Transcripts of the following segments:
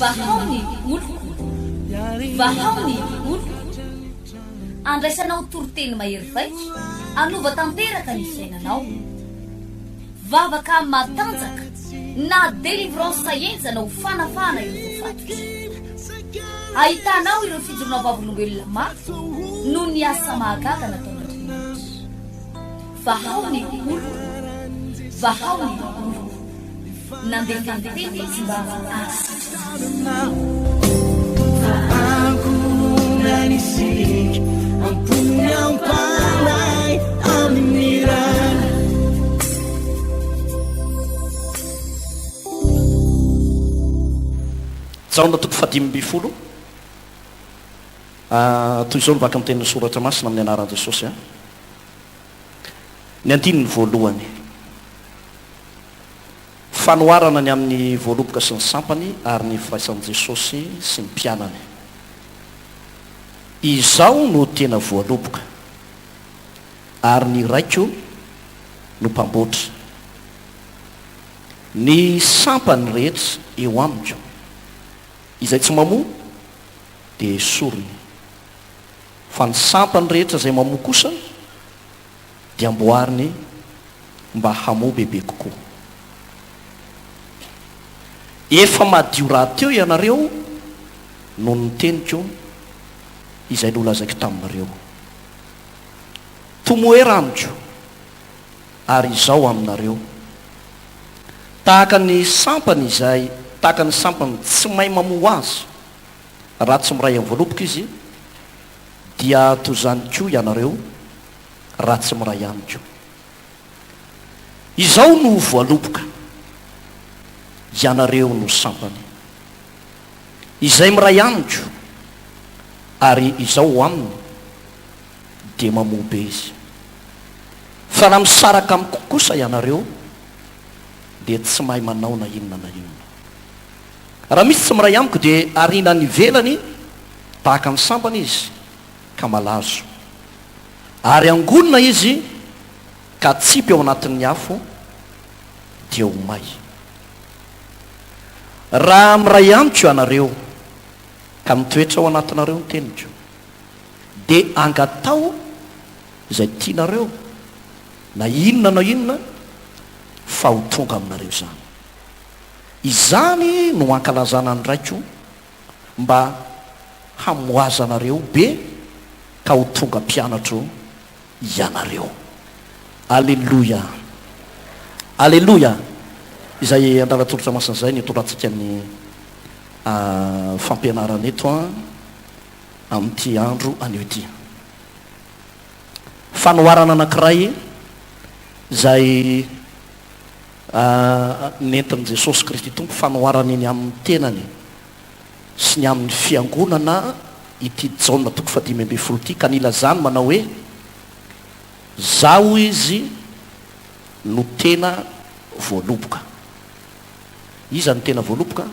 vahaony oloko vahaony oloko andraisanao toroteny mahery vaitso anova tanteraka ny fiainanao vavaka matanjaka na délivrance saenjana ho fanafana ireo fatotra ahitanao ireo fijorona vavolombelona maro no ny asa mahagaga nataon'Andriamanitra vahaony oloko vahaony oloko nandefandetety tsy mba anisik ampunyampalay aminirana jaona toko fadimybifolo toy izao nivaka am'teniny soratra masina amin'ny anaran'i Jesosy a ny andininy voalohany fanoharana ny amin'ny voaloboka sy ny sampany ary ny firaisan'i Jesosy sy ny mpianany izao no tena voaloboka ary ny raiko no mpamboatra ny sampany rehetra eo amiko izay tsy mamoa dia sorony fa ny sampany rehetra izay mamoa kosa dia amboariny mba hamoa bebe kokoa efa madio raha teo ianareo no ny teniko izay nolazaiko taminareo tomoera amiko ary izao aminareo tahaka ny sampany izay tahaka ny sampany tsy mahay mamoa azy raha tsy miray amin'ny voaloboka izy dia toy izany koa ianareo raha tsy miray amiko izao no voaloboka ianareo no sampany izay miray amiko ary izao aminy dia mamoa be izy fa raha misaraka amiko kosa ianareo dia tsy mahay manao na inona na inona raha misy tsy miray amiko dia arina ny velany tahaka ny sampany izy ka malazo ary angonina izy ka tsipy ao anatin'ny afo dia ho may raha miray amiko ianareo ka mitoetra ao anatinareo ny teniko dia angatao izay tianareo na inona na inona fa ho tonga aminareo zany izany no ankalazana ny raiko mba hamoazanareo be ka ho tonga mpianatro ianareo alleluia alleluia izay andalatolotra masin'izay ny torantsika ny fampianarana eto amin'ity andro anio ity fanoharana anankiray izay nentin'i Jesosy Kristy tompo fanoharana eny amin'ny tenany sy ny amin'ny fiangonana ity jaona toko fadimy amby folo ity ka nilazany manao hoe zaho izy no tena voaloboka iza ny tena voaloboka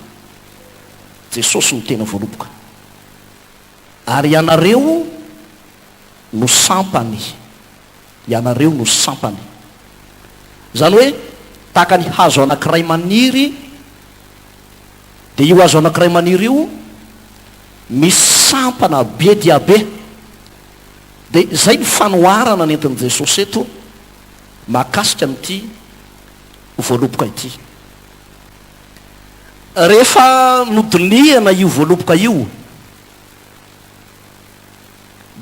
Jesosy no tena voaloboka ary ianareo no sampany ianareo no sampany zany hoe tahaka ny hazo anankiray maniry dia io hazo anankiray maniry io misy sampana be dia be dia zay ny fanoharana nentin'i Jesosy eto mahakasika amin'ity voaloboka ity rehefa nodinihana io voaloboka io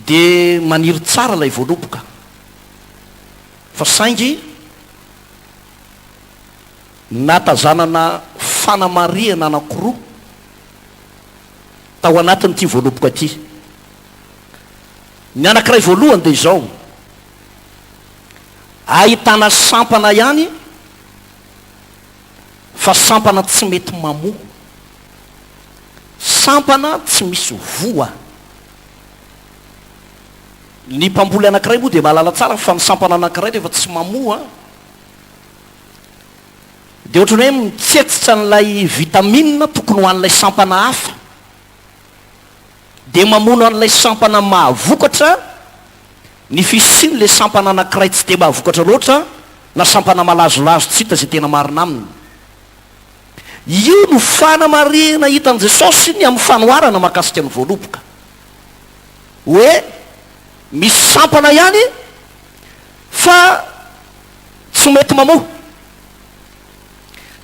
dia maniry tsara ilay voaloboka fa saingy natazanana fanamariana anankiroa tao anatin'ity voaloboka ity ny anankiray voalohany dia izao ahitana sampana ihany fa sampana tsy mety mamoa sampana tsy misy voa ny mpamboly anankiray moa dia mahalala tsara fa ny sampana anankiray rehefa tsy mamoa dia ohatrany hoe mitsetsitra n'ilay vitamine tokony ho an'ilay sampana hafa dia mamono an'ilay sampana mahavokatra ny fisiny le sampana anankiray tsy dia mahavokatra loatra na sampana malazolazo tsy hita zay tena marina aminy io no fanamarena hitan' jesosy ny amin'ny fanoarana mahakasika ny voaloboka hoe misy sampana ihany fa tsy mety mamoa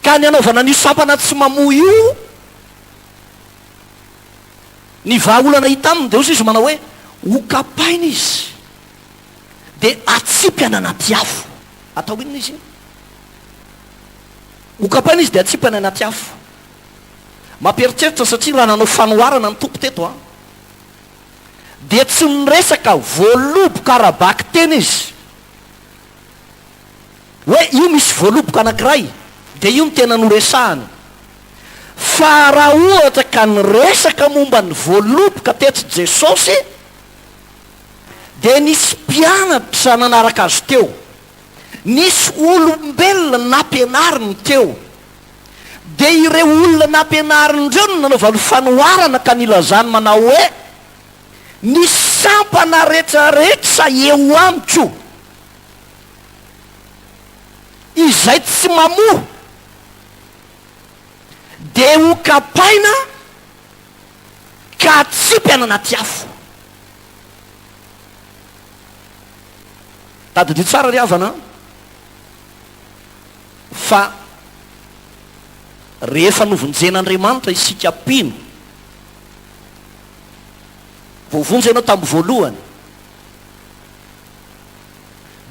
ka ny anaovana ny sampana tsy mamoa io ny vahaolana hita aminy de ozy izy manao hoe hokapaina izy de atsipy any anaty afo atao inona izy hokapaina izy de atsipy any anaty afo mampieritreritra satria raha nanao fanoarana ny tompo teto a de tsy niresaka voaloboka arabaky tena izy hoe io misy voaloboka anankiray de io ny tena noresahany fa raha ohatra ka nyresaka momba ny voaloboka teto jesosy de nisy mpianatra nanaraka azy teo nisy olombelona nampianariny teo de ireo olona nampianariny reo no nanaovany fanoarana ka nilazany manao hoe ny sampana rehetrarehetra eo amiko izay tsy mamoa de hokapaina ka atsipy any anaty afo tadidio tsara ry havana fa rehefa novonjen'andriamanitra isika pino voavonjy anao tamin'ny voalohany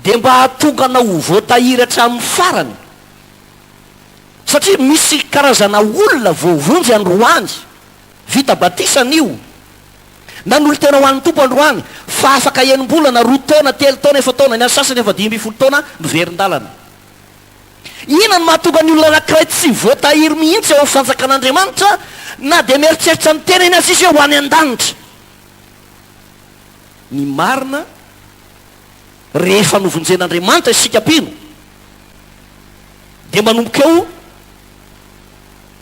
de mba hatongana ho voatahiry hatramin'ny farany satria misy karazana olona voavonjy androany vita batisana io nan'olo tena ho an'ny tompo androany fa afaka enim-bolana 2 taona 3 taona 4 taona ny asasany efa 10 taona miverin-dalana ina ny mahatonga ny olona anankiray tsy voatahiry mihitsy eo amin'ny fanjakan'andriamanitra na de mieritreritra ny tena iny azy izy eo ho any an-danitra ny marina rehefa novonjen'andriamanitra isika pino de manomboka eo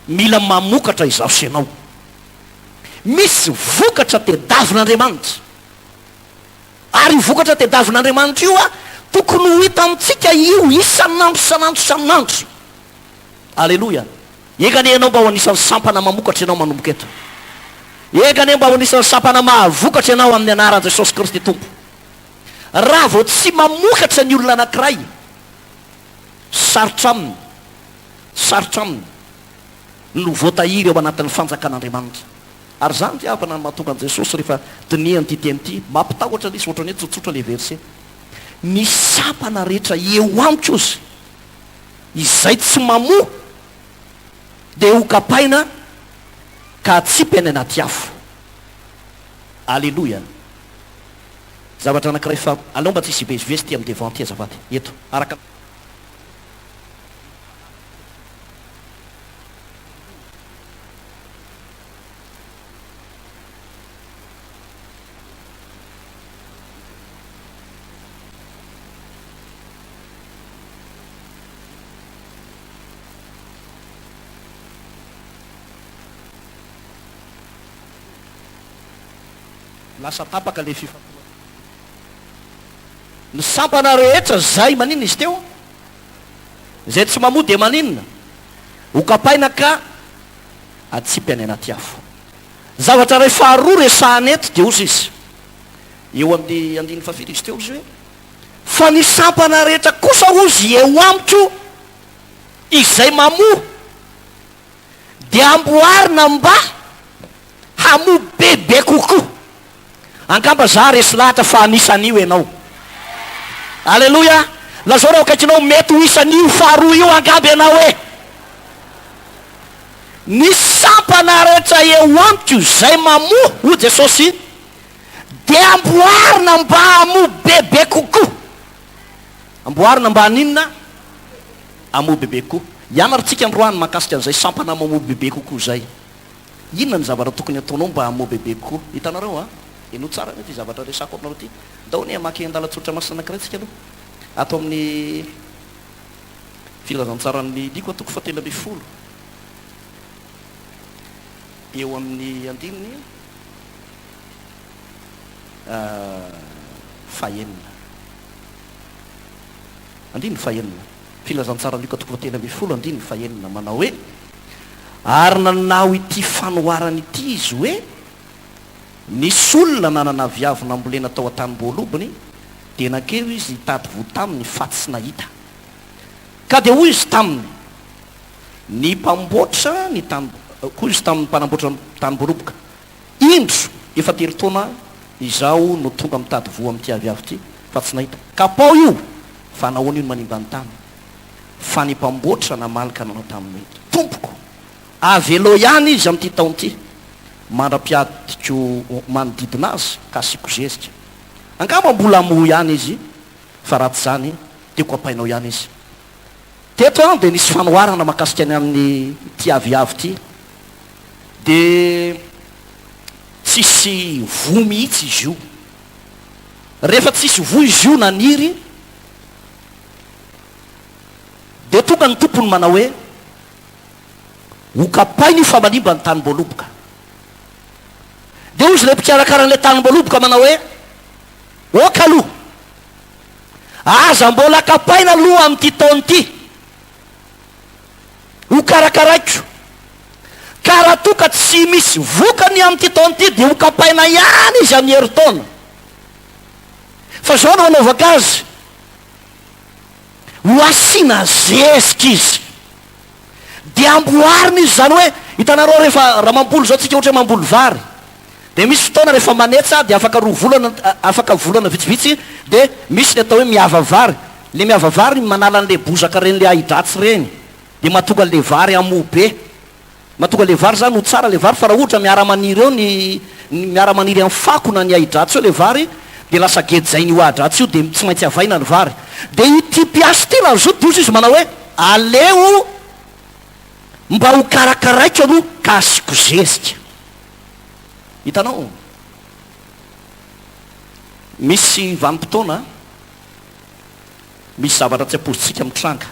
mila mamokatra izaho sy ianao misy vokatra tedavin'andriamanitra ary vokatra tedavin'andriamanitra io a tokony ho hita amitsika io isan'andro san'andro san'andro alleloia ekane ianao mba ho anisan'ny sampana mamokatra ianao manomboka eto ekane mba ho anisan'ny sampana mahavokatra ianao amin'ny anaran' jesosy kristy tompo raha vao tsy mamokatra ny olona anankiray sarotra aminy no voatahiry eo anatin'ny fanjakan'andriamanitra ary zany ty avana mahatonga an' jesosy rehefa dinihany ty teny ty mampitahotra nisy ohatrany hoe tsotsotra le verset ny sampana rehetra eo amiko ozy izay tsy mamoa de hokapaina ka atsipy any anaty afo alleloia zavatra anankiray fa aleo mba tsisy ivezivezy ty amin'ny devant ty azavady eto araka lasa tapaka le fifa ny sampana rehetra zay maninona izy teo zay tsy mamoa de maninona hokapaina ka atsipy any anaty afo zavatra ray faharoa resahany eto de ozy izy eo amin'ny andiny fafiry izy teo izy hoe fa ny sampana rehetra kosa ozy eo amiko izay mamoa de amboarina mba hamoa bebe kokoa angamba za resy lahatra fa anisan'io ianao alleloia lazao raha akaikinao mety ho isan'io faharoa io angamba ianao hoe ny sampana rehetra eo amiko zay mamoa ho jesosy de amboarina mba hamoa bebe kokoa amboarina mba haninona amoa bebe kokoa ianaritsika androany mahakasika an'izay sampana mamoa bebe kokoa zay inona ny zavatra tokony ataonao mba hamoa bebe kokoa hitanareo a eno tsara mety zavatra resako aminareo ty daony amaky an-dalatsotra masina anakiraitsika aloha ato amin'ny filazantsarany liko atoko fa 10 eo amin'ny andininy fahenina andininy fahenina filazantsara liko atoko fa 10 andininy fahenina manao hoe ary nanao ity fanoharana ity izy hoe nisy olona nanana viavina ambolena tao an-tanymboalobony dia nankeo izy hitady vo taminy faty sy nahita ka dia hoy izy taminy ny mpamboatra ny tany koa izy tamin'ny mpanamboatra tanymboloboka indro efa tery-taona izaho no tonga mitady vo amin'ity aviavy ity fa tsy nahita ka pao io fa nahoana io no manimba ny tany fa ny mpamboatra namalika nanao tamin'ny tompoko avy elo ihany izy amin'ity taon'ity mandra-piadiko manodidina azy ka asiako zezika angamba mbola mo ihany izy fa raha tsy zany tiako ampainao ihany izy teto a dia nisy fanoharana mahakasika any amin'ny ty aviavy ity dia tsisy vo mihitsy izy io rehefa tsisy vo izy io naniry dia tonga ny tompony manao hoe hokapainy io fa manimba ny tanymboaloboka dia hoy izy le mpikarakarahan'ilay tanymboaloboka manao hoe oka aloha aza mbola kapaina aloha amin'ity taonyity ho karakaraiko ka raha toka tsy misy vokany amin'ity taonyity dia ho kapaina ihany izy amin'ny heri-taona fa zao no anaovaka azy ho asiana zezika izy dia amboarina izy zany hoe hitanareo rehefa raha mamboly zao tsika ohatra hoe mamboly vary dia misy fotoana rehefa manetsa dia afaka volana vitsivitsy dia misy ny atao hoe miava vary le miava vary manala an'le bozaka reny le ahidratsy reny dia mahatonga le vary amobe mahatonga le vary zany ho tsara le vary fa raha ohatra miara-maniry eo ny miara-maniry amin'ny fakona ny ahidratsy eo le vary dia lasa gedzainy io ahidratsy io dia tsy maintsy avaina ny vary dia ity piasy ty raha zo diozy izy manao hoe aleo mba ho karakaraiko aloha ka asiko zezika hitanao misy vanim-potoana misy zavatra tsy apozintsika mitranga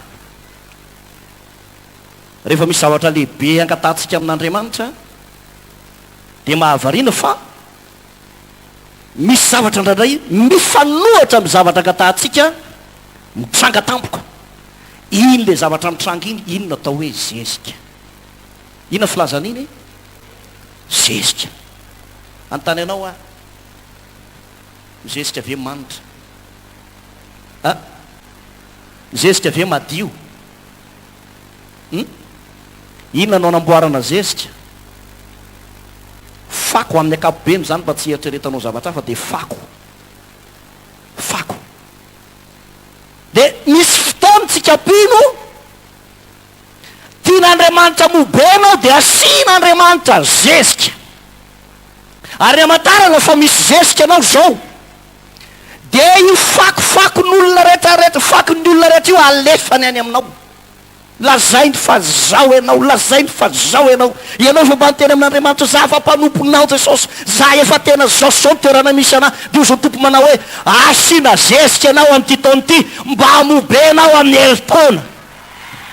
rehefa misy zavatra lehibe ankatantsika amin'Andriamanitra dia mahavarina fa misy zavatra indraindray mifanohatra amin'ny zavatra ankatantsika mitranga tampoka iny le zavatra mitranga iny ino natao hoe zezika inona filazan'iny zezika antany anao a mizezika ave manitra mizezika ave madio inona anao namboarana zezika fako amin'ny akapobeny zany mba tsy eritreretanao zavatra hafa dia fako dia misy fotoana tsikapino tian'Andriamanitra mobenao dia asian'Andriamanitra zezika ary amatarana fa misy zezika anao zao dia io fakofakon'olona rehetrarehetra fakony olona rehetra io alefany any aminao lazainy fa zao ianao lazainy fa zao ianao fa mba nyteny amin'Andriamanitra za fa mpanomponao Jesosy za efa tena zao toerana misy ana dia zao tompo manao hoe asiana zezika ianao amin'ity taonyity mba hamobenao amin'ny heri-taona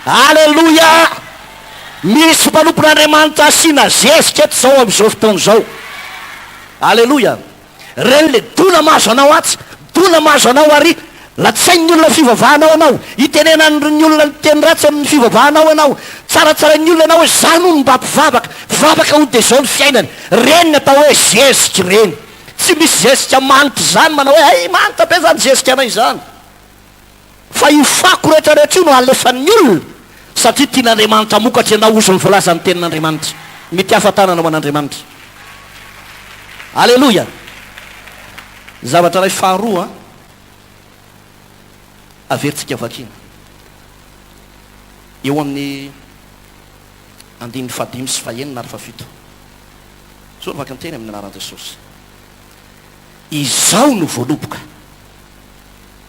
alleloia misy mpanompon'Andriamanitra asiana zezika eto zao amin'izao fotoana zao alleloia reny le dona mahazo anao atsy dona mahazo anao ary latsainy ny olona fivavahanao anao itenenany ny olona teny ratsy amin'ny fivavahanao anao tsaratsara ny olona anao hoe zany ono mba mpivavaka ho de zao ny fiainany reny ny atao hoe zezika reny tsy misy zezika manitra zany manao hoe ay manitra be zany zezika anay zany fa io fako rehetrarehetra io no alefan'ny olona satria tian'Andriamanitra mokatra ianao ozy mivolazany tenin'Andriamanitra mety hafatanana ho an'Andriamanitra alleloia zavatra ray faharoa averintsika vakina eo amin'ny andiny fadimy sy fahenina ary fafito so vaky ny teny amin'ny anaran'i Jesosy izao no voaloboka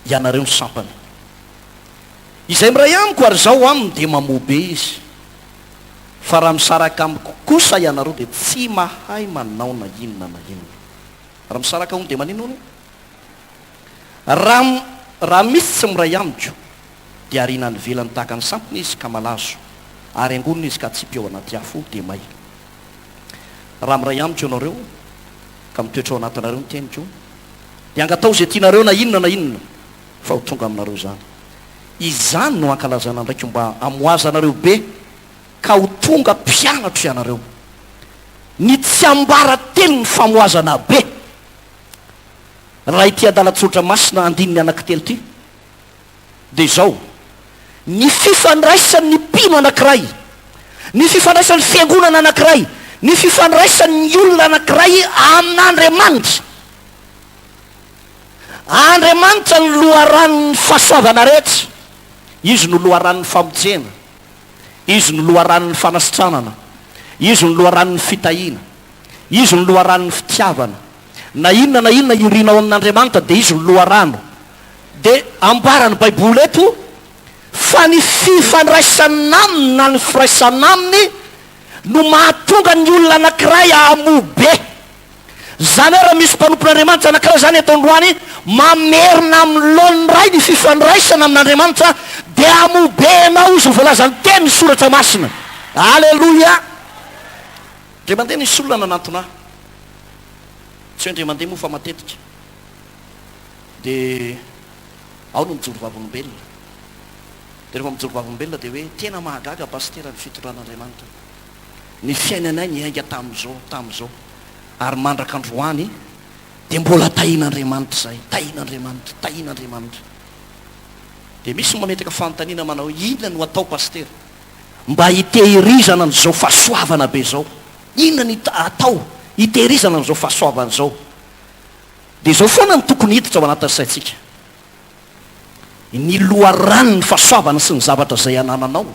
ianareo ny sampany izay miray amiko ary zao aminy dia mamobe izy fa raha misaraka amiko kosa ianareo dia tsy mahay manao na inona raha misaraka amiko dia manino hony raha misy tsy miray amiko dia arinany velany tahaka ny sampony izy ka malazo ary angonina izy ka tsy mpeo anaty afo dia may raha miray amiko ianareo ka mitoetra ao anatinareo ny teniko dia angatao zay tianareo na inona fa ho tonga aminareo zany izany no ankalazana ndraiky mba amoazanareo be ka ho mahatonga mpianatra ianareo ny tsy ambara telo ny famoazana be. Raha ity adalatsotra masina andininy anankitelo ty de zao ny fifandraisan'ny mpino anankiray, ny fifandraisan'ny fiangonana anankiray, ny fifandraisan'ny olona anankiray amin'Andriamanitra. Andriamanitra ny loharan'ny fahasoavana rehetra. Izy no loharan'ny famonjena, izy no loharan'ny fanasitranana, izy no loharan'ny fitahiana, izy no loharan'ny fitiavana. Na inona irinao amin'Andriamanitra de izy no loharano. De ambarany baiboly eto fa ny fifandraisana aminy na ny firaisana aminy no mahatonga ny olona anankiray amobe. Zany hoe raha misy mpanompon'Andriamanitra anankiray zany eto androany mamerina amin'ny lohan'ny ray ny fifandraisana amin'Andriamanitra de amobenao izy voalaza ny teny ny soratra masina. Aleloia. Ndre mandeha nisy olona nanantona tsy ndre mandeha moa fa matetika de ao no mijoro vavolombelona. De rehefa mijoro vavolombelona de hoe tena mahagaga pastera ny fitoran'Andriamanitra, ny fiainanay ny ainga tam'zao ary mandraka androany de mbola tahin'Andriamanitra zay, tahin'Andriamanitra. De misy mametaka fanontaniana manao inona no atao pastera mba hitehirizana n'izao fahasoavana be zao? Inona ny atao hitehirizana n'izao fahasoavana zao? De zao foana ny tokony hiditra ao anatin'ny saintsika, ny loharan'ny fahasoavana sy ny zavatra zay anananao.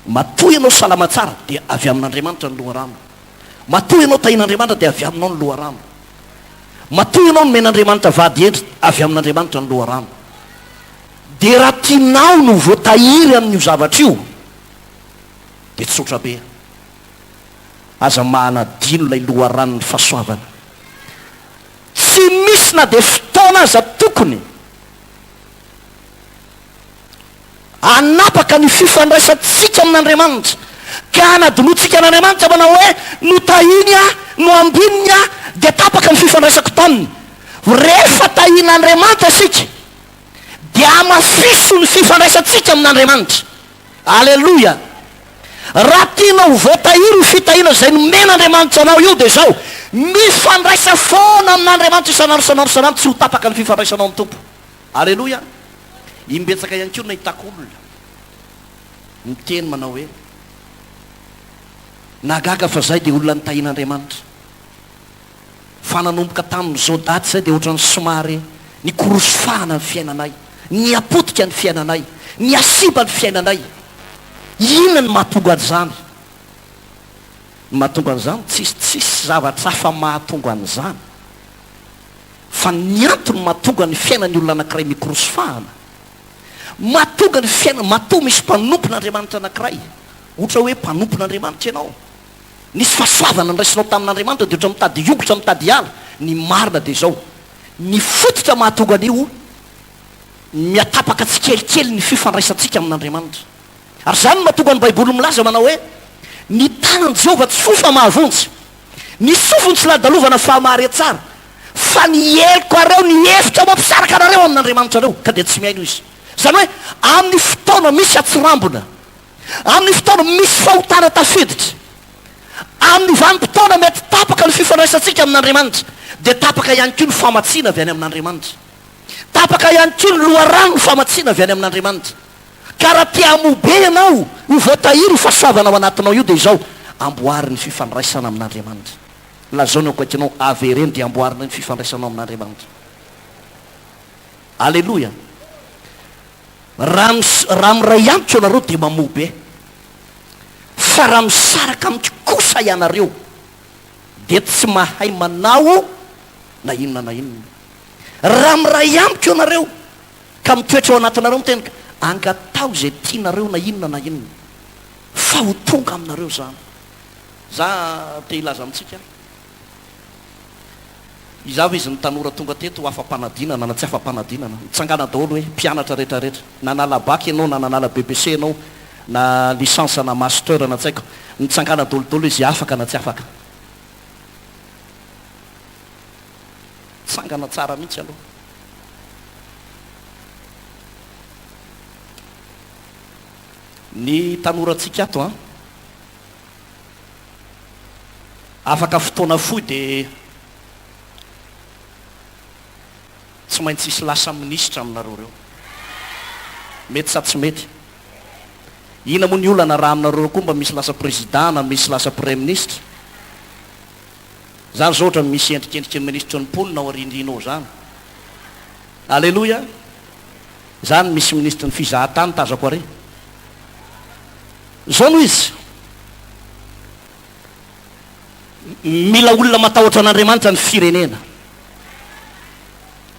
Matoy ianao salama tsara de avy amin'Andriamanitra ny loharano. Matoy ianao tahin'Andriamanitra de avy aminao ny loharano. Matoy ianao nomen'Andriamanitra vady endry, avy amin'Andriamanitra ny loharano. De raha tianao no voatahiry amin'io zavatra io de tsotra be, aza manadino lay loharan'ny fahasoavana. Tsy misy na de fotoana aza tokony anapaka ny fifandraisantsika amin'Andriamanitra ka anadinotsika an'Andriamanitra manao hoe no tahiny a, no ambininy a, de tapaka ny fifandraisako taminy. Rehefa tahin'Andriamanitra sika de amafiso ny fifandraisantsika amin'Andriamanitra. Aleloia. Raha tianao voatahiry ny fitahiana zay nomen'Andriamanitra anao io de zao mifandraisa foana amin'Andriamanitra isanandro tsy ho tapaka ny fifandraisanao amin'ny tompo. Aleloia. Imbetsaka ihany koa nahitako olona miteny manao hoe nagaga fa zay de olona nitahin'Andriamanitra, fa nanomboka tamin'izao daty zay de ohatrany somary ny korosofahana ny fiainanay, ny apotika ny fiainanay, ny asiba ny fiainanay. Inona ny mahatonga an'izany? Ny mahatonga an'izany tsisy zavatra hafa mahatonga an'izany fa ny antony mahatonga ny fiainan'ny olona anankiray mikorosofahana, mahatonga ny fiaina, matoa misy mpanompon'Andriamanitra anankiray. Ohatra hoe mpanompon'Andriamanitra ianao, nisy fahasoavana nraisinao tamin'Andriamanitra de otra mitady iongotra mitady ala. Ny marina de zao ny fototra mahatonga an'io miatapaka tsikelikely ny fifandraisantsika amin'Andriamanitra. Ary zany no mahatonga ny baiboly milaza manao hoe ny tanan'i Jehovah tsy fofa mahavontsy, ny sofiny tsy ladalovana fahamahare tsara, fa ny eloko areo ny efitra mampisaraka anareo amin'Andriamanitra areo ka de tsy miaino izy. Zany hoe amin'ny fotoana misy atsirambona, amin'ny fotoana misy fahotana tafiditra, amin'ny vanim-potoana mety tapaka ny fifandraisantsika amin'Andriamanitra de tapaka ihany koa ny famatsiana avy any amin'Andriamanitra, tapaka ihany koa ny loharano ny famatsiana avy any amin'Andriamanitra. Ka raha tia amobe ianao ho voatahiry ho fahasoavana ao anatinao io de zao amboary ny fifandraisana amin'Andriamanitra. Lazao ny akoakinao avy ireny de amboarina ny fifandraisanao amin'Andriamanitra. Aleloia. Raha miray antitra ianareo de mamobe, fa raha misaraka amiko kosa ianareo de tsy mahay manao na inona na inona. Raha miray amiko ianareo ka mitoetra ao anatinareo miteny angatao zay tianareo na inona fa ho tonga aminareo zany. Za te hilaza amitsika izavo izy ny tanora tonga teto ho afa-panadinana na tsy afa-panadinana, mitsangana daholo hoe mpianatra rehetrarehetra, na nala bac ianao na nanala BBC ianao na licence na master na tsaiko, mitsangana daholodaholo izy afaka na tsy afaka. Tsangana tsara mihitsy aloha. ny tanorantsika ato a afaka fotoana foy dia tsy maintsy isy lasa minisitra aminareo reo mety sa tsy mety ina moa ny olana raha aminareo koa mba misy lasa président na misy lasa premier ministre zany zao ohatra misy endrikendriky ministre ny polina ao arindrinao zany alleloia zany misy ministre ny fizahatany tazako are zao no izy mila olona matahotra an'Andriamanitra ny firenena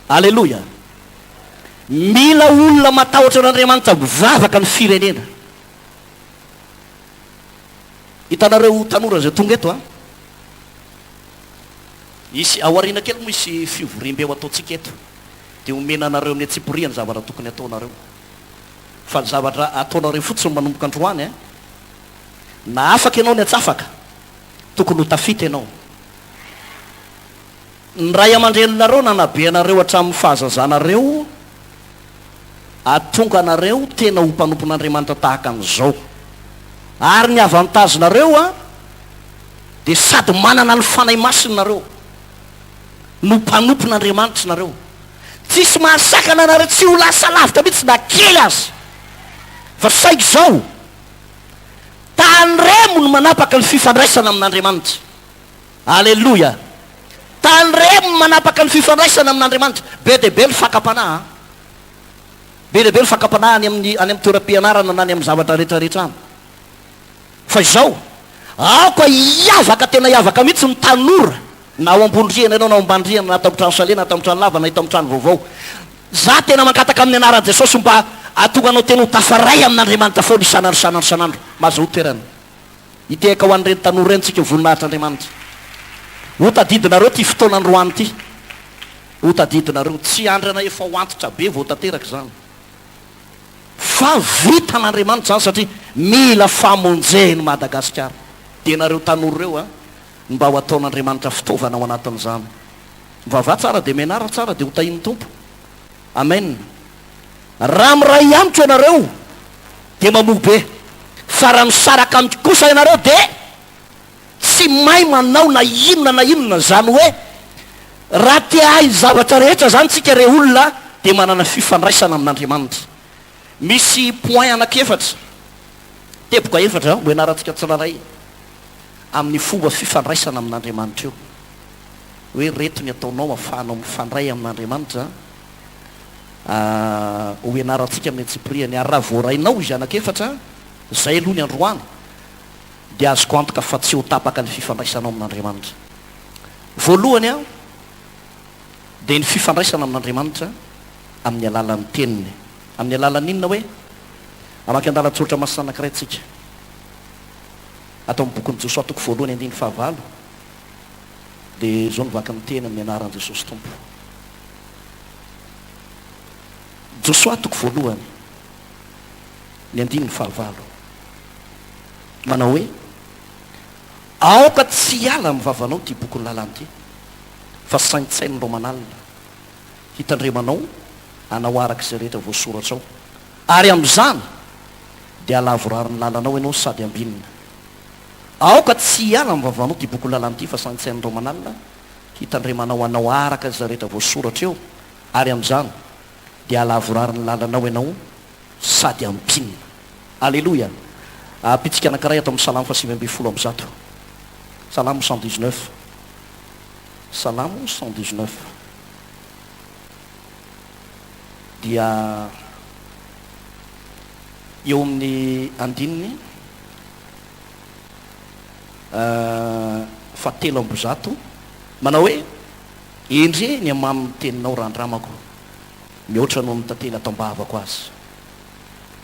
alleloia mila olona matahotra an'Andriamanitra mivavaka ny firenena hitanareo tanora zay tonga eto a isy aoriana kely moa isy fivoriam-beo ataontsika eto dia omena anareo amin'ny atsiporiany zavatra tokony ataonareo fa ny zavatra ataonareo fotsiny manomboka androany a na afaka ianao ny atsafaka tokony ho tafita ianao ny ray aman-dreninareo nanabe anareo hatramin'ny fahazazanareo atonga anareo tena ho mpanompon'Andriamanitra tahaka an'izao ary ny avantagenareo a dia sady manana ny fanahy masinareo no mpanompon'Andriamanitra nareo tsisy mahasakana anareo tsy ho lasa lavitra mihitsy na kely azy fa saika zao tanyremo no manapaka ny fifandraisana amin'Andriamanitra alleloia tanyremo no manapaka ny fifandraisana amin'Andriamanitra be dia be ny fakapanahy be dia be ny fakapanahy any amin'ny toeram-pianarana na any amin'ny zavatra rehetrarehetra any fa izao aoka hiavaka tena hiavaka mihitsy ny tanora na ao ambondriana ianao na ao ambandriana na tamin'ny trano salena na tamin'ny trano lava na tamin'ny trano vaovao za tena mankataka amin'ny anaran'i Jesosy mba atonga anao tena ho tafaray amin'Andriamanitra foana isanandro mahazo toerana hiteka ho an'ireny tanora ireny tsika voninahitr'Andriamanitra ho tadidinareo ty fotoanandroany ty ho tadidinareo tsy andrana efa ho antitra be vao tanteraka zany fa vita n'Andriamanitra zany satria mila famonjehny Madagasikara dia nareo tanora reo a mba ho ataon'Andriamanitra fitaovana ao anatin'izany mivavah tsara dia menara tsara dia ho tahin'ny tompo amen raha miray amiko ianareo dia mamobe fa raha misaraka amiko kosa ianareo dia tsy mahay manao na inona zany hoe raha te ahy zavatra rehetra zany tsika re olona dia manana fifandraisana amin'Andriamanitra misy point anakefatra teboka efatra ho ianarantsika tsiraray amin'ny fomba fifandraisana amin'Andriamanitra io hoe reto ny ataonao afahanao mifandray amin'Andriamanitra ho ianarantsika amin'ny atsipriany ary raha voarainao izy anakefatra zay aloha ny androany dia azoko antoka fa tsy ho tapaka ny fifandraisanao amin'Andriamanitra voalohany a dia ny fifandraisana amin'Andriamanitra amin'ny alalan'ny teniny amin'ny alalan'ny inona hoe amaky andalan-tsotra masina anankiray tsika atao amin'ny bokon'ny Josoa toko voalohany andiny fahavalo dia zao nivaky ny teny amin'ny anaran'i Jesosy tompo Josoa toko voalohany ny andiny fahavalo manao hoe aoka tsy hiala amin'ny vavanao ty bokon'ny lalany ty fa saintsainy ro manalina hitandremanao anao araka izay rehetra voasoratra ao ary amin'izany dia alavorary ny lalanao ianao sady ambinina aoka tsy hiala amin'ny vavanao ty bokon'ny lalany ty fa saintsainy ro manalina hitandremanao anao araka izay rehetra voasoratra eo ary amin'izany dia alavorary ny lalanao ianao sady ambinina alleloia pitsika anankiray atao amin'ny salamo fa 5:100 salamo 119 salamo 119 dia eo amin'ny andininy fatelo ambizato manao hoe indre ny amamin'ny teninao randramako mihoatra no amin'ny tantely atao-mbavako azy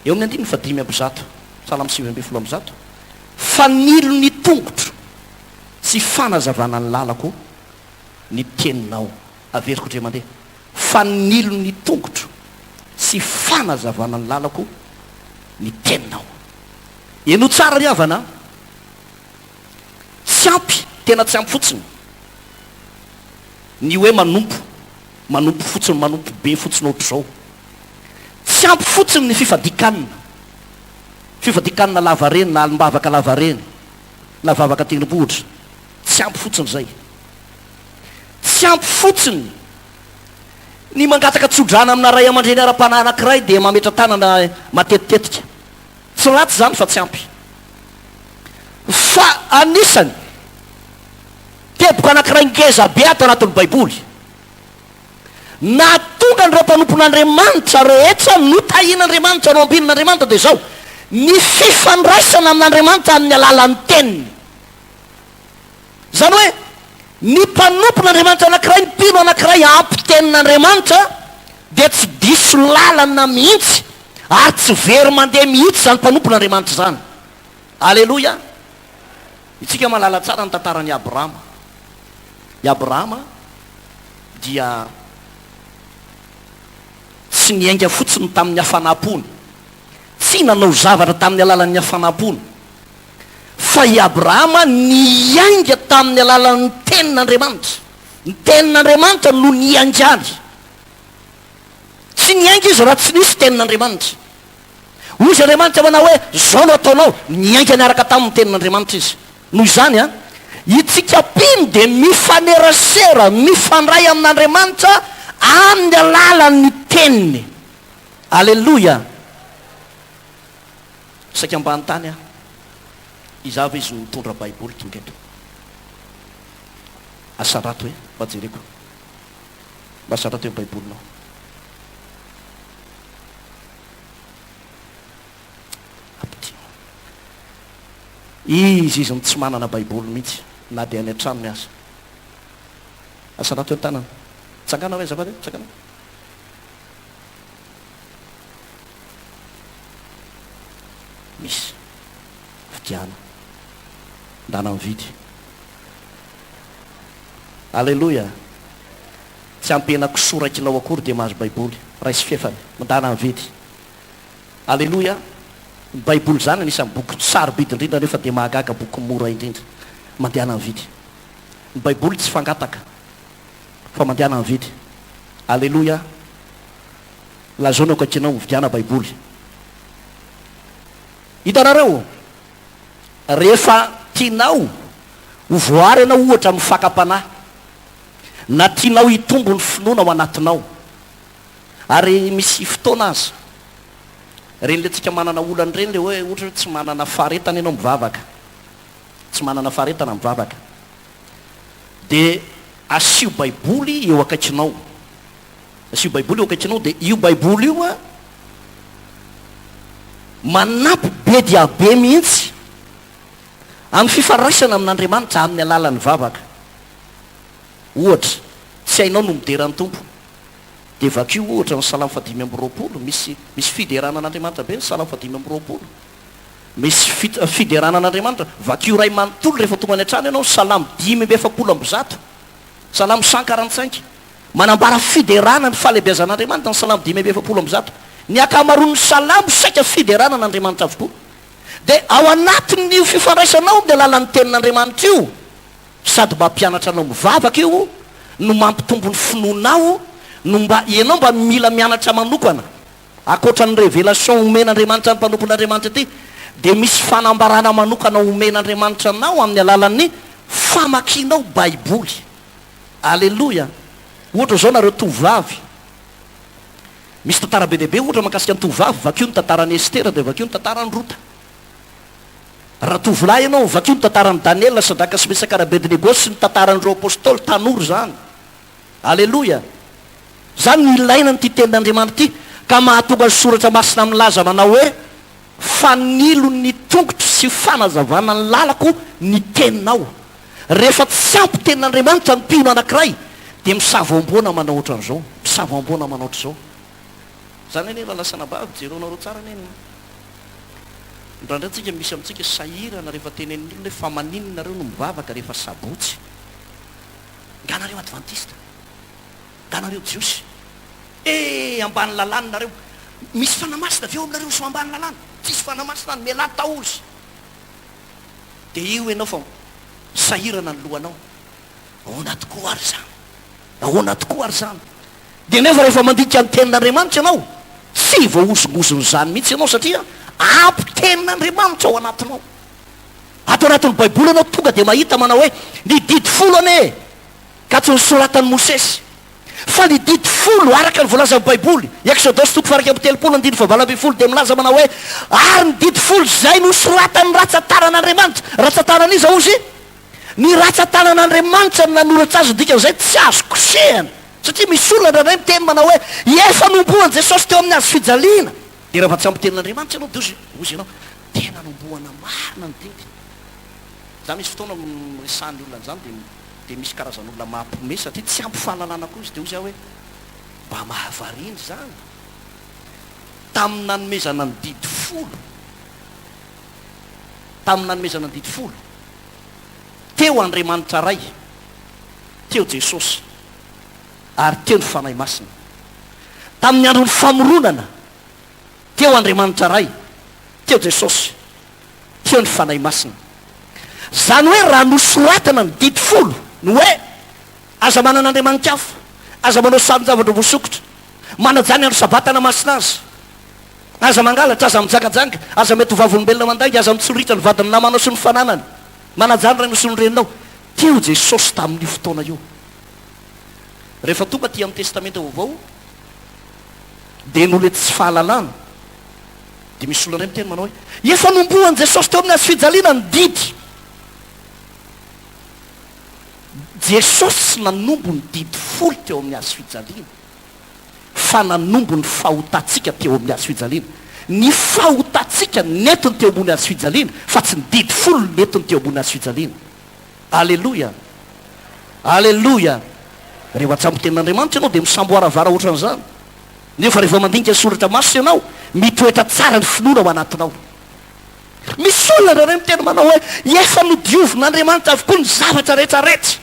eo amin'ny andininy fadimy ambizato salamo 5:100 fa nilo ny tongotro sy fanazavana ny lalako ny teninao averiko ndre mandeha fa nilo ny tongotro sy fanazavana ny lalako ny teninao eno tsara ny avana tsy ampy tena tsy ampy fotsiny ny hoe manompo fotsiny manompo be fotsiny ohatra zao tsy ampy fotsiny ny fifadikanina fivadikanina lava reny na alimbavaka lava reny na vavaka tendrombohitra tsy ampy fotsiny zay, tsy ampy fotsiny ny mangataka tsodrana amina ray aman-dreny ara-pana anankiray dia mametra tanana matetitetika, tsy ratsy zany fa tsy ampy. Fa anisany teboka anankiray ngeza be ato anatin'ny baiboly natonga nyreo mpanompon'Andriamanitra rehetra notahian'Andriamanitra no ambinin'Andriamanitra dia zao ny fifandraisana amin'Andriamanitra amin'ny alalan'ny teniny. Zany hoe ny mpanompon'Andriamanitra anankiray, ny mpino anankiray ampitenin'Andriamanitra dia tsy diso lalana mihitsy ary tsy very mandeha mihitsy zany mpanompon'Andriamanitra zany. Aleloia. Itsika malala tsara ny tantaran'i Abrahama. I Abrahama dia tsy niainga fotsiny tamin'ny hafanam-pony, tsy nanao zavatra tamin'ny alalan'ny hafanam-pony, fa i Abrahama niainga tamin'ny alalan'ny tenin'Andriamanitra. Ny tenin'Andriamanitra no niaingany. Tsy niainga izy raha tsy nisy tenin'Andriamanitra. Ozy Andriamanitra manao hoe zao no ataonao, niainga niaraka tamin'ny tenin'Andriamanitra izy. Noho izany itsika pino dia mifanerasera, mifandray amin'Andriamanitra amin'ny alalan'ny teniny. Aleloia. Saika ambany tany izava izy mitondra baiboly tonga eto. Asarato hoe mba jereko, mba asarato hoe baibolinao. Izy tsy manana baiboly mihitsy na dia any an-tranony aza. Asarato hoe tanana tsangana hoe zavatra tsangana. Misy fidiana ndana mividy. Aleloia. Tsy ampenako sorakilao akory dia mahazo baiboly raha isy fiefany mandana mividy. Aleloia. Ny baiboly zany anisan'ny boky sarobidy indrindra nefa dia mahagaga boky mora indrindra, mandehana mividy. Ny baiboly tsy fangataka fa mandehana mividy. Aleloia. Lazao ny ankakinao mividiana baiboly. Hitanareo, rehefa tianao hovoary ianao ohatra amin'ny fakam-panahy na tianao hitombo ny finoana ao anatinao, ary misy fotoana azy reny le tsika manana olany reny le hoe ohatra hoe tsy manana faharetana ianao mivavaka, tsy manana faharetana mivavaka, dia asio baiboly eo akaikinao, asio baiboly eo akaikinao, dia io baiboly io manampy be dia be mihitsy amin'ny fifandraisana amin'Andriamanitra amin'ny alalan'ny vavaka. Ohatra tsy hainao no mideran'ny tompo dia vakio ohatra ny salamo 5:20 misy fiderana an'Andriamanitra be ny salamo 5:20, misy fiderana an'Andriamanitra vakio ray manontolo rehefa tonga any an-trano ianao, salamo 5:100, salamo 145 manambara fiderana ny fahalebiazan'Andriamanitra ny salamo 5:100. Ny akamaroan'ny salamo saika fiderana an'Andriamanitra avokoa. Dia ao anatin'io fifandraisanao dia alalan'ny tenin'Andriamanitra io, sady mba mpianatra anao mivavaka io no mampitombo ny finoanao, no mba ianao mba mila mianatra manokana akoatra ny révélation omen'Andriamanitra ny mpanompon'Andriamanitra ity, dia misy fanambarana manokana omen'Andriamanitra anao amin'ny alalan'ny famakianao baiboly. Aleloia. Ohatra zao nareo tovavy, misy tantara be dehibe ohatra makasika ny tovavy, vakio ny tantaran'ny Estera dia vakio ny tantaran'ny Rota. Raha tovolahy ianao vakio ny tantaran'ny Daniela, Sadraka sy Mesaka ary Abednego sy ny tantaran'ireo apôstôly tanora zany. Aleloia. Zany ny ilaina nyty tenin'Andriamanitra ity, ka mahatonga ny soratra masina milaza manao hoe fanilo ny tongotro sy fanazavana ny lalako ny teninao. Rehefa tsy ampy tenin'Andriamanitra ny mpino anankiray dia misavoamboana manao ohatran'izao, misavoamboana manao ohatr'izao. Zany anie lalasana bavy jeronareo tsara neny. Ndraindray tsika misy amintsika sahirana rehefa tenenin'olona hoe fa maninonareo no mivavaka rehefa sabotsy. Nganareo advantista, nganareo jiosy, ambany lalàna nareo, misy fanamasina avy eo aminareo so ambany lalàna, tsisy fanamasina ny mialà taozy. Dia io ianao fa sahirana ny lohanao, ahoana tokoa ary zany, ahoana tokoa ary zany. Dia nefa rehefa mandika ny tenin'Andriamanitra ianao, tsy voahosongosony zany mihitsy ianao, satria ampitenin'andriamanitra ao anatinao. Ato anatin'ny baiboly anao tonga dia mahita manao hoe ny didi folo ane ka tsy nisoratan'ny Mosesy, fa ny didi folo araka ny voalazan'ny baiboly. Exodosy toko faraka amby telopolo andiny fahavalo ambin'ny folo dia milaza manao hoe ary ny didi folo zay nosoratan'ny ratsan-tanan'Andriamanitra. Ratsan-tanana izy ao izy ny ratsan-tanan'Andriamanitra ny nanoratra azy dikan'izay tsy azo kosehana, satria misy olona ray miteny manao hoe efa nombohan Jesosy teo amin'ny hazo fijaliana. Dia raha fa tsy ampitenin'Andriamanitra ianao dia ozy ianao tena nombohana marina ny didy. Za misy fotoana resahan'ny olona an'izany dia misy karazan'olona mahampome satria tsy ampy fahalalana koa izy dia ozy aho hoe mba mahavariny zany tamin'ny nanomezana ny didy folo, tamin'ny nanomezana ny didy folo teo Andriamanitra ray, teo Jesosy, ary teo ny fanahy masina. Tamin'ny andron'ny famoronana teo Andriamanitra ray, teo Jesosy, teo ny fanahy masina. Zany hoe raha nosoratana ny didi folo no hoe aza manan'Andriamanitra hafa, aza manao samy zavatra voasokotra, manajany andro sabatana masina azy, aza mangalatra, aza mijangadjanga, aza mety hovavolombelona mandangy, aza mitsoritra ny vadiny namanao sy ny fananany, manajany rano sy ny reninao. Teo Jesosy tamin'ny fotoana io. Rehefa tonga ty amin'ny testamenta vaovao dia nole tsy fahalalana dia misy olona ray miteny manao hoe efa nombohan Jesosy teo amin'ny hazo fijaliana ny didy. Jesosy nanombo ny didy folo teo amin'ny hazo fijaliana, fa nanombo ny fahotantsika teo amin'ny hazo fijaliana. Ny fahotantsika netiny teo ambony hazo fijaliana, fa tsy ny didy folo netiny teo ambony hazo fijaliana. Alleloia, alleloia. Rehefa tsy ampitenin'Andriamanitra ianao dia misamboaravara ohatran'izany. Nefa rehefa mandinika soratra maso ianao mitoetra tsara ny finoana ao anatinao. Misy olona ray miteny manao hoe efa nodiovin'Andriamanitra avokoa ny zavatra rehetrarehetra.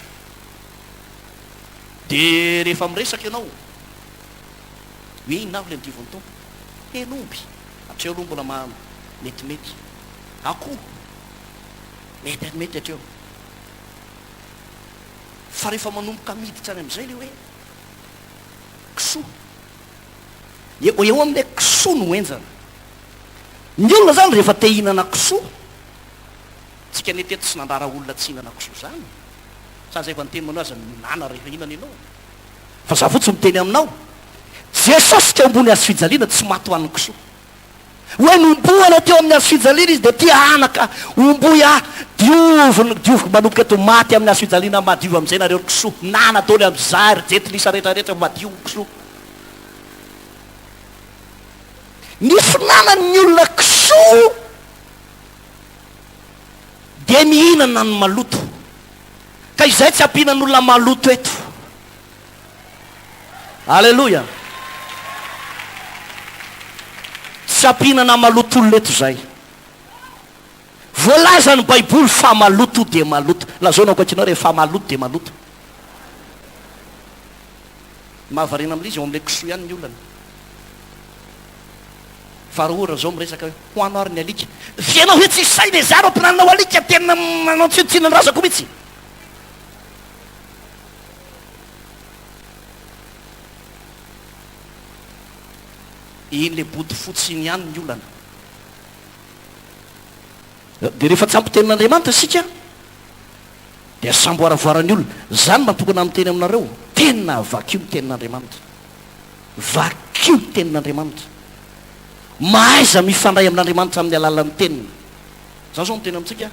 Dia rehefa miresaka ianao hoe inona avy le nodioviny tompo? Enomby hatreo aloha mbola metimety, akoho mety hatreo. Fa rehefa manomboka miditra any amin'izay le hoe kisoa, eo amin'ilay kisoa no enjana. Ny olona zany rehefa te hihinana kisoa, tsika ny teto tsy nandrara olona tsy hihinana kisoa zany, sa zay efa niteny manao aza minana rehefa hinana ianao. Fa za fotsy miteny aminao Jesosy teo ambony hazo fijaliana tsy maty ho an'ny kisoa. Hoe nombohana teo amin'ny hazo fijaliana izy dia tia anaka omboy dioviko manomboka eto maty amin'ny hazo fijaliana madio amin'izay nareo kisoa. Nana ataony amin'izary jetilisa rehetrarehetra madio kisoa. Ny finanan'ny olona kisoa dia mihinana ny maloto, ka izay tsy ampihinan'olona maloto eto. Alleloia. Tsy ampihinana maloto olona eto zay. Voalaza ny baiboly fa maloto dia maloto. Lazaonao ankoatrinao rehefa maloto dia maloto. Mahavarina amin'izy eo amin'ilay kisoa ihany ny olona. Faharoa zao miresaka hoe hoanao ary ny alika. Vienao hoe tsy say le zaro ampinanao alika tena manao tsinotsinany razako mihitsy. Iny le body fotsiny ihany ny olana. Dia rehefa tsy ampitenin'Andriamanitra isika dia samboaravoarany olona. Zany mantokana amin'ny teny aminareo, tena vakio ny tenin'Andriamanitra, vakio ny tenin'Andriamanitra. Mahaiza mifandray amin'Andriamanitra amin'ny alalan'ny teniny. Zao zao miteny amintsika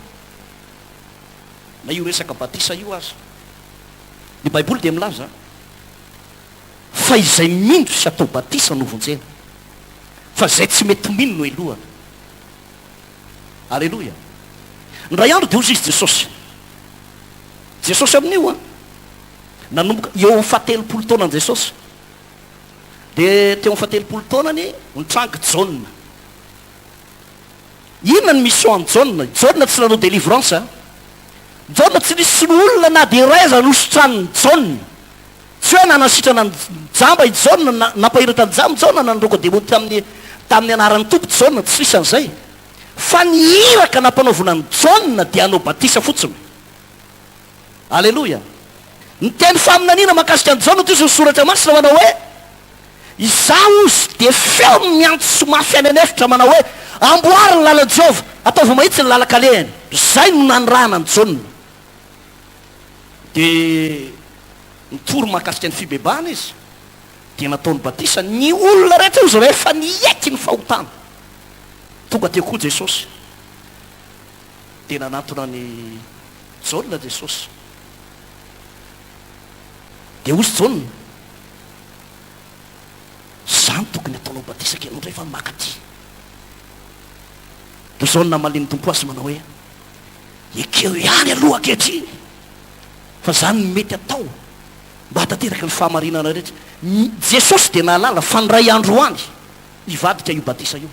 na io resaka batisa io aza, ny baiboly dia milaza fa izay mindro sy atao batisa no vonjena, fa zay tsy mety mino no elohana. Alleloia. Ny ray andro dia ozy izy Jesosy amin'io nanomboka eo amin'ny fahatelopolo taonany Jesosy. Dia teo amin'ny fahatelopolo taonany nitranga Jaune. Inona ny mission Jaune? Jaune tsy nanao délivrance. Jaune tsy nisy olona na dia iray aza nosotran'ny Jaune. Tsy hoe nanasitrana ny jamba i Jaune, nampahiratra ny jamba Jaune, nandroko demony tamin'ny anaran'ny tompo Jaune, tsy nisy an'izay. Fa ny iraka nampanaovana ny Jaune dia anao batisa fotsiny. Alleloia. Ny teny faminaniana mahakasika ny Jaune toy ny soratra masina manao hoe izaho izy dia feo miantso sy mafy any anefitra manao hoe amboary ny lalan'i jehova ataova mahitsy ny lalakalehany zay no nanorana ny jauna dia nitoro mahakasika ny fibebahana izy dia nataony batisa ny olona rehetra io zay rehefa niaiky ny fahotana tonga teo koa jesosy dia nanatona ny jauna jesosy dia ozy jauna zany tokony ataonao batisa ke anao ndray fa makaty dia jauna maliny tompo azy manao hoe ekeo ihany aloha akehitriny fa zany ny mety atao mba hatateraka ny fahamarinana rehetra jesosy dia nahalala fa ny ray andro any ivadika io batisa io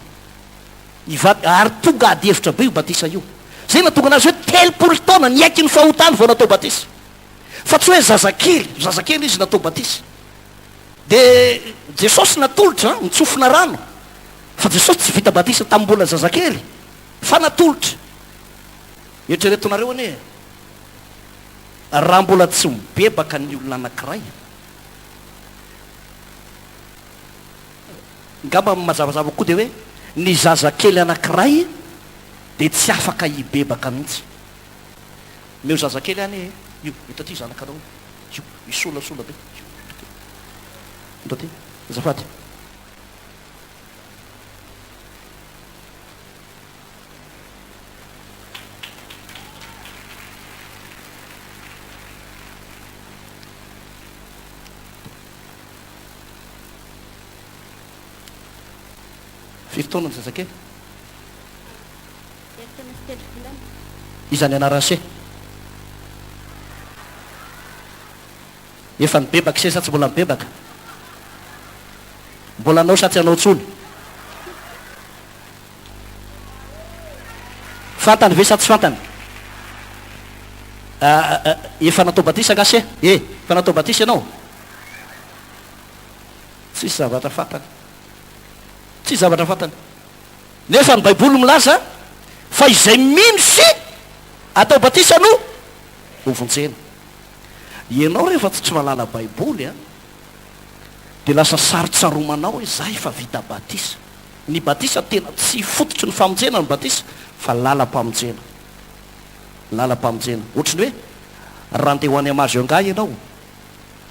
ivady ary tonga ady hevitra be io batisa io zay natonga anazy hoe telopolo taona niaiky ny fahotany vao natao batisa fa tsy hoe zazakely izy natao batisa dia jesosy natolotra nitsofina rano fa jesosy tsy vita batisa tamin'ny mbola zazakely fa natolotra eritreretonareo anie raha mbola tsy mibebaka ny olona anankiray ngamba mazavazava koa dia hoe ny zazakely anankiray dia tsy afaka hibebaka mihitsy meo zazakely any io hita ty zanakanao io isolasola be ndo ty zafady fifotoana ny zazakely izany anarase efa nibebaka se sa tsy mbola mibebaka mbola anao sa tsy anao tsony fantany ve sa tsy fantany efa natao batisa ngase efa natao batisa ianao tsisy zavatra fantany tsy zavatra fantany nefa ny baiboly milaza fa izay mino sy atao batisa no hovonjena ianao rehefa tsy malala baiboly a dia lasa sarotsaromanao hoe zay fa vita batisa ny batisa tena tsy fototry ny famonjena ny batisa fa lalam-pamonjena lalam-pamonjena ohatrany hoe raha ndeha ho any amazy eo angah ianao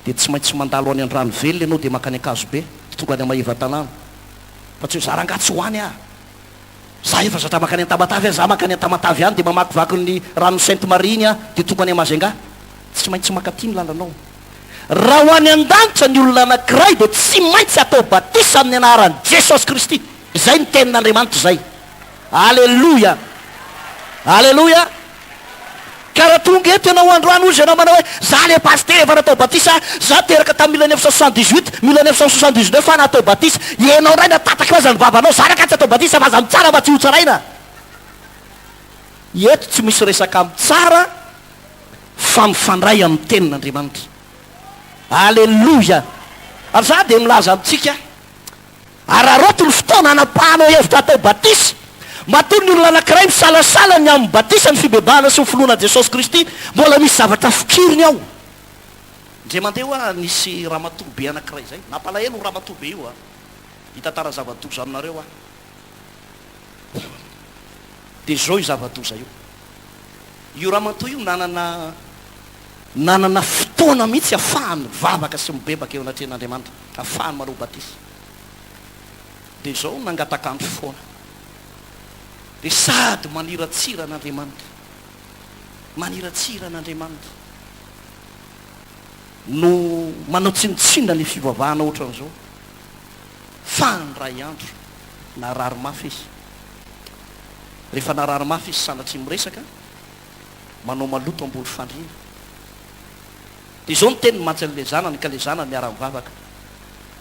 dia tsy maintsy mandalo any an-drano velona ianao dia makany ankazo be tonga any amahiva-tanàna fa tsy hoe za rangatsy ho any ah za efa zatra makany an-tamatavy a za makany an-tamatavy any dia mamakivaky ny rano sainte marie iny a dia tonga any amazy angah tsy maintsy makaty ny lalanao raha ho any an-danitra ny olona anankiray dia tsy maintsy atao batisa amin'ny anaran'i jesosy kristy zay ny tenin'andriamanitra zay alleloia alleloia ka raha tonga eto ianao androany ozy ianao manao hoe za le paster efa natao batisa za teraka tamin'ny 1978 1979 fa natao batisa ianao ray natataka aza ny babanao za raka tsy atao batisa fa za mitsara mba tsy ho tsaraina eto tsy misy resaka mitsara fa mifandray amin'ny tenin'andriamanitra alleloia ary za dia milaza amintsika araroto ny fotoana anapahanao hevitra atao batisa matoy ny olona anankiray misalasala ny amin'ny batisa ny fibebahana sy nyfinoana jesosy kristy mbola misy zavatra fikiriny ao ndre mandeha hoa nisy ramatobe anankiray zay nampalahelo ny ramatobe io a hitantara zava-doza aminareo a dia zao io zava-doza io ramatoa io nanana fotoana mihitsy afahany vavaka sy mibebaka eo anatren'andriamanitra afahany manao batisa dia zao nangatakandro foana dia sady maniratsira an'andriamanitra maniratsira an'andriamanitra no manao tsinotsinona ny fivavahana ohatran'izao fa ny ray andro narary mafy izy rehefa narary mafy izy sanatry miresaka manao maloto ambony fandriana dia zao ny teniny mantsy le zanany ka le zanany miara-mivavaka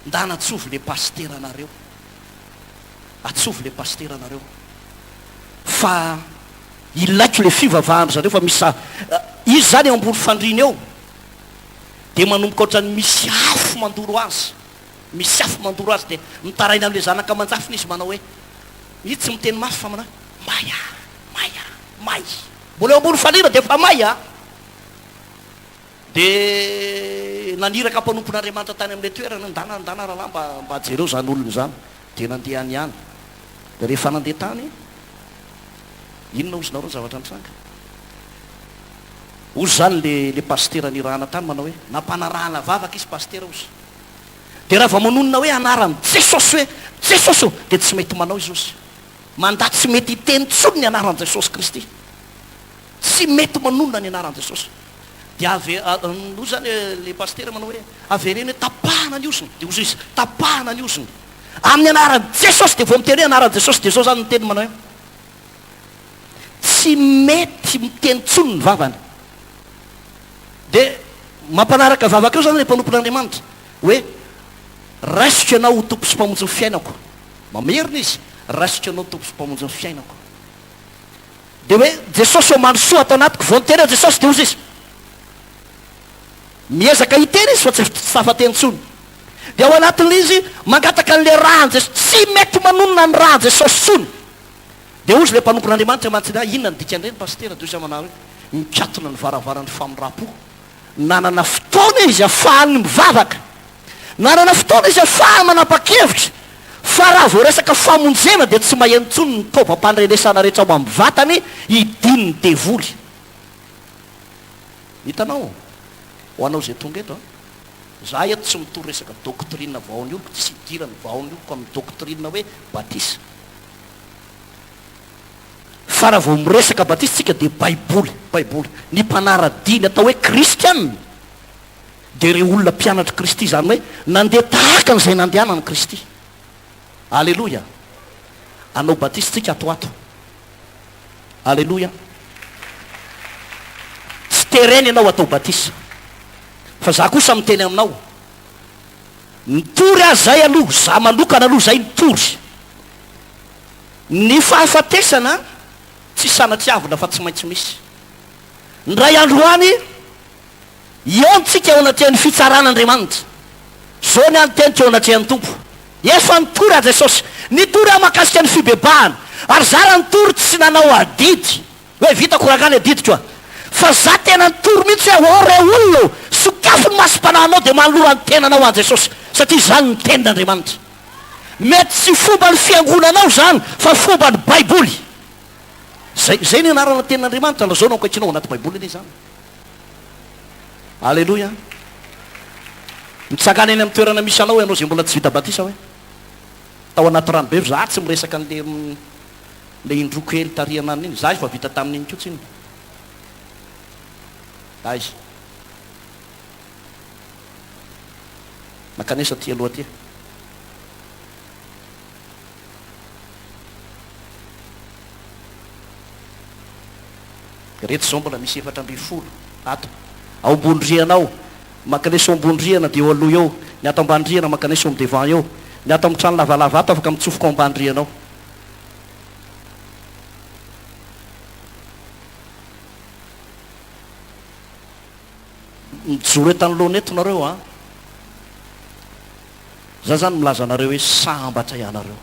nda natsovy le paster anareo atsovy le paster anareo fa ilaiko le fivavahana zareo fa misy izy zany eo ambony fandrina eo dia manomboka ohatrany misy afo mandoro azy misy afo mandoro azy dia mitaraina am'le zanaka manjafina izy manao hoe izy tsy miteny mafy fa manao may may mbola eo ambony fandrina dia fa may a dia naniraka ammpanompon'andriamanitra tany amin'le toerana ndana rahalamba mba ajereo zany olona zany dia nandehany ihany rehefa nandeha tany inona ozy nareo zavatra misanga ozy zany le pastera nirahana tany manao hoe nampanarahana vavaka izy pastera ozy de raha va manonona hoe anarany jesosy hoe jesosy o de tsy mety manao izy ozy mandaty tsy mety hiteny tsony ny anaran' jesosy kristy tsy mety manonona ny anaran' jesosy de o zany le pastera manao hoe avereny hoe tapahana ny osiny de ozy izy tapahana ny osiny amin'ny anaran' jesosy de vo miteny hoe anaran' jesosy de zao zany miteny manao hoe tsy mety miteny tsony ny vavany de mampanaraka vavaka eo zany le mpanompon'andriamanitra hoe raisitra anao ho tompo sy mpamonjy ny fiainako mamerina izy raisitra anao tompo sy mpamonjy ny fiainako de hoe jesosy omandro soa atao anatiko vo miteny hoe jesosy de ozy izy miezaka hiteny izy fa tsy tafateny tsony de ao anatin'le izy mangataka an'le rahan jesosy tsy mety manonona ny rahan jesosy tsony de ozy le mpanompon'andriamanitra mantsina inona ny dikan'ireny pastera de ozy manao hoe mikatona ny varavaran'ny famirapo nanana fotoana izy afahany mivavaka nanana fotoana izy afaha manapa-kevitra fa raha vo resaka famonjena de tsy maheno tsony ny taovam-pandrenesana rehetra ao amin'ny vatany idiny ny devoly hitanao ho anao zay tonga eto za eto tsy mitory resaka doktrina vaon'ny oloko tsy idirany vaon'ny oloko amin'ny doktrina hoe batisa fa raha vo miresaka batisa tsika de baiboly ny mpanara-diny atao hoe kristianina de re olona mpianatra kristy zany hoe nandeha tahaka n'izay nandehanany kristy alleloia anao batisa tsika atoato alleloia tsy tereny ianao atao batisa fa za kosa miteny aminao nitory azy zay aloha za manokana aloha zay nitory ny fahafatesana tsy sanatiavina fa tsy maintsy misy ndray androany iontsika eo anatrehany fitsaran'andriamanitra zao ny anytenitra eo anatrehan'ny tompo efa nitory a jesosy nitory aho makasika ny fibebahana ary zara nitory tsy nanao adidy hoe vita koragany adidiko a fa za tena nitory mihitsy hoe o re olona sokafo ny masom-panahinao de manolorany tenanao an jesosy satria zany ny tenin'andriamanitra mety tsy fomba ny fiangonanao zany fa fomba ny baiboly zay ny anarana tenin'andriamanitra la zao no ankatrinao anaty baiboly eny zany alleloia mitsakany eny amin'ny toerana misy anao ianao zay mbola tsy vita batisa hoe tao anaty ranobe za tsy miresaka an'le indroko hely tarianany iny za izy fa vita tamin'iny kotsy iny aizy makanesa ty aloha ty reto zao mbola misy efatra amby folo ato ao ambondrianao makanesa ambondriana de eo aloha eo ny ato ambandriana makanesa amy devant eo ny ato amy trano lavalava ato afaka mitsofoka ao ambandrianao mijoro etan'lohana eto nareo a za zany milaza anareo hoe sambatra ianareo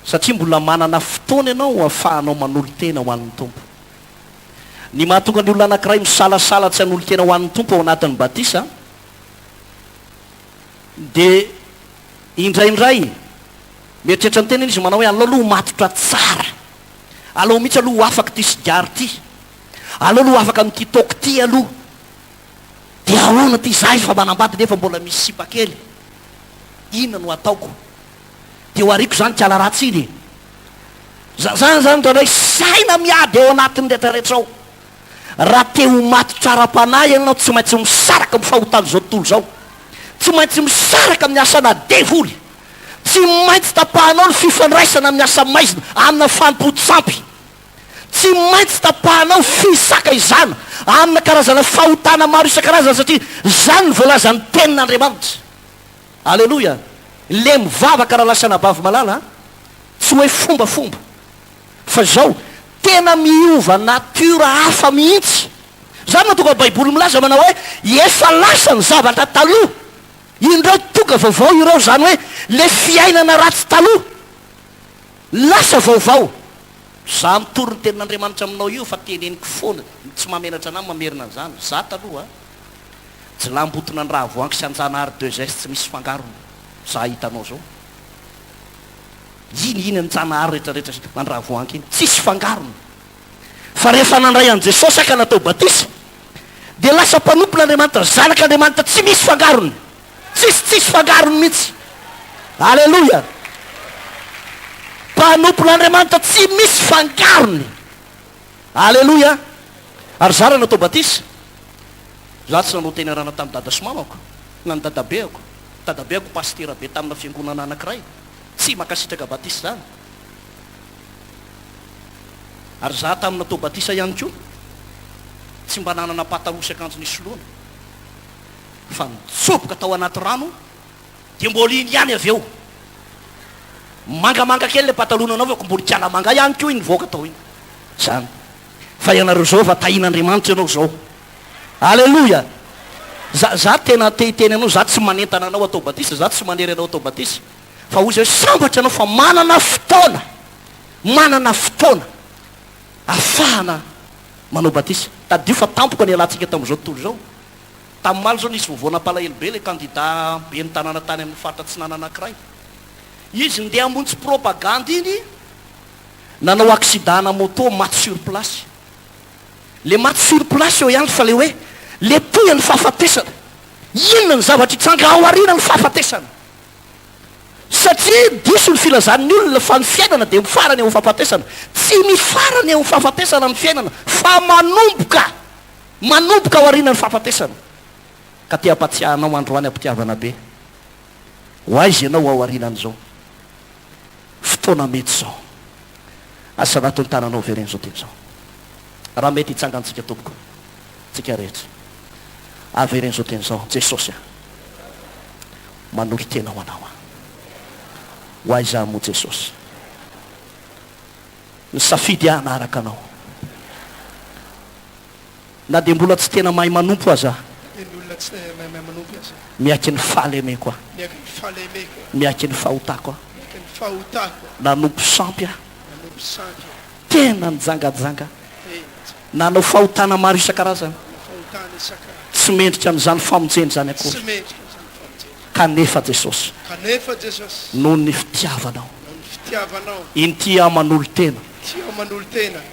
satria mbola manana fotoana ianao ahafahanao manolo tena ho an'ny tompo ny mahatonga ny olona anankiray misalasala tsy hanolo tena ho an'ny tompo ao anatin'ny batisa de indraindray mieritreritra ny tena iny izy manao hoe alao aloha matotra tsara alao mihitsy aloha ho afaka ty sigary ty alao aloha afaka am'ty toko ty aloha de ahoana ty za izy fa manambady nefa mbola misy sipakely inona no ataoko de ho ariko zany tiala ratsy iny zany zany ndray saina miady ao anatin'ny retrarehetra ao raha te ho maty tsara-panahy ianao tsy maintsy misaraka amin'ny fahotany zao tontolo zao tsy maintsy misaraka amin'ny asana devoly tsy maintsy tapahanao ny fifandraisana amin'ny asa maizina amina fampotsampy tsy maintsy tapahanao fisaka izana amina karazana fahotana maro isan-karazana satria zany ny voalazany tenin'andriamanitra alleloia le mivavaka raha lasana bavy malala tsy hoe fombafomba fa zao tena miova natura hafa mihitsy zany matonga baiboly milaza manao hoe efa lasa ny zavatra taloha indreo tonga vaovao ireo zany hoe le fiainana ratsy taloha lasa vaovao za mitory ny tenin'andriamanitra aminao io fa teneniko foana tsy mamenatra anay mamerina an'izany za taloha tsy lambotona ny raha voangy sy anjanahary deux geste tsy misy fangarony za hitanao zao iny nyjanahary rehetrarehetra nandravoanky iny tsisy fangarony fa rehefa nandray an' jesosy aka natao batisa dia lasa mpanompon'andriamanitra zanak'andriamanitra tsy misy fangarony tsisy fangarony mihitsy. Alleloia. Mpanompon'andriamanitra tsy misy fangarony. Alleloia. Ary zara natao batisa za tsy nanao tena rana tamin'ny dada sy mamako na ny dadabeako. Dadabeako pastera be tamina fiangonana anankiray tsy makasitraka batisa zany. Ary za tamin'ny natao batisa ihany koa tsy mba nanana patalosy akanjo nisy loana fa nitsoboka tao anaty rano dia mbola iny ihany avy eo mangamanga kely le patalona anao aveko mbola kialamanga ihany koa iny voaka tao iny zany. Fa ianareo zao fa tahin'Andriamanitra ianao zao. Alleloia. Za tena teny anao za tsy manentana anao atao batisa, za tsy manery anao atao batisa, fa hoy zay sambatra anao fa manana fotoana afahana manao batisa. Tadio fa tampoka ny alantsika tamin'izao tontolo zao. Tamin'ny maly zao nisy vovoana palahelo be le candidat be ny tanàna tany amin'ny faritra tsinana anankiray. Izy ndeha hamonjy propagande iny nanao accident moto maty sur place. Le maty sur place eo ihany fa le hoe le toy ny fahafatesana. Inona ny zavatra hitsanga ao aoriana ny fahafatesana? Satria diso ny filazan'ny olona fa ny fiainana dia mifarany eo fahafatesana. Tsy mifarany eo fahafatesana ny fiainana fa manomboka ao aoriana ny fahafatesana. Ka te hampatsiahanao androany ampitiavana be. Ho aizy ianao ao aorianan'izao fotoana mety zao. Asa anatin'ny tananao vereny zao teny zao. Raha mety hitsangantsika tompoko tsika rehetra avereny zao teny zao. Jesosy manory tena ho anao ho aiza mo Jesosy ny safidy anaraka anao na dia mbola tsy tena mahay manompo aza miaky ny fahalemeko miaky ny fahotako nanompo sampy tena nijangajanga nanao fahotana maro isan-karazany tsy mendrika amin'izany famonjeny zany akory kanefa Jesosy noho ny fitiavanao iny tia manolo tena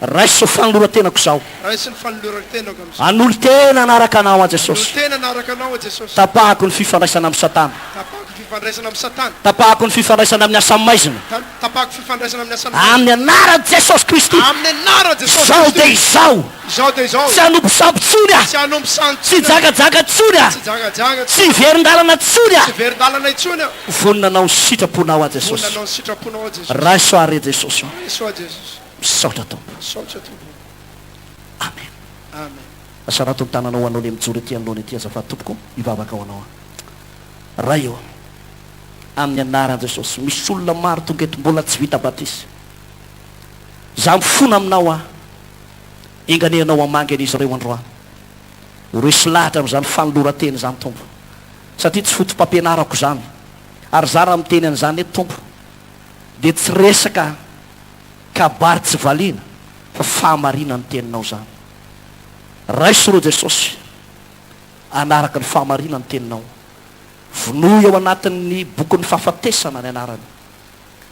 raiso fanoloratenako zao anolo tena anaraka anao a Jesosy tapahako ny fifandraisana amin'ny satana tapahako ny fifandraisana amin'ny asa maizina amin'ny anaran'i Jesosy Kristy zao dia izao tsy hanompo sampo tsony a tsy jagajaga tsony a tsy verin-dalana tsony a voninanao ny sitraponao a Jesosy raiso are Jesosy misaotra tompo amen. Asarato ny tananao anao le mijory ety anoloana ety azafady tompoko ivavaka ao anao raha eo amin'ny anaran'i Jesosy. Misy olona maro tonga eto mbola tsy vita batisa za mifona aminao enganenao amangy an'izy ireo androany resy lahatra amin'izany fanolorateny zany tompo satria tsy fotom-pampianarako zany ary za raha miteny an'izany eto tompo dia tsy resaka kabary tsy valiana fa fahamarina ny teninao zany. Raiso ro Jesosy anaraka ny fahamarina ny teninao vonoy ao anatin'ny bokon'ny fahafatesana ny anarany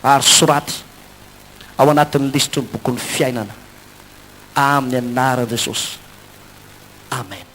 ary soraty ao anatin'ny lisitry ny bokon'ny fiainana amin'ny anaran'i Jesosy amen.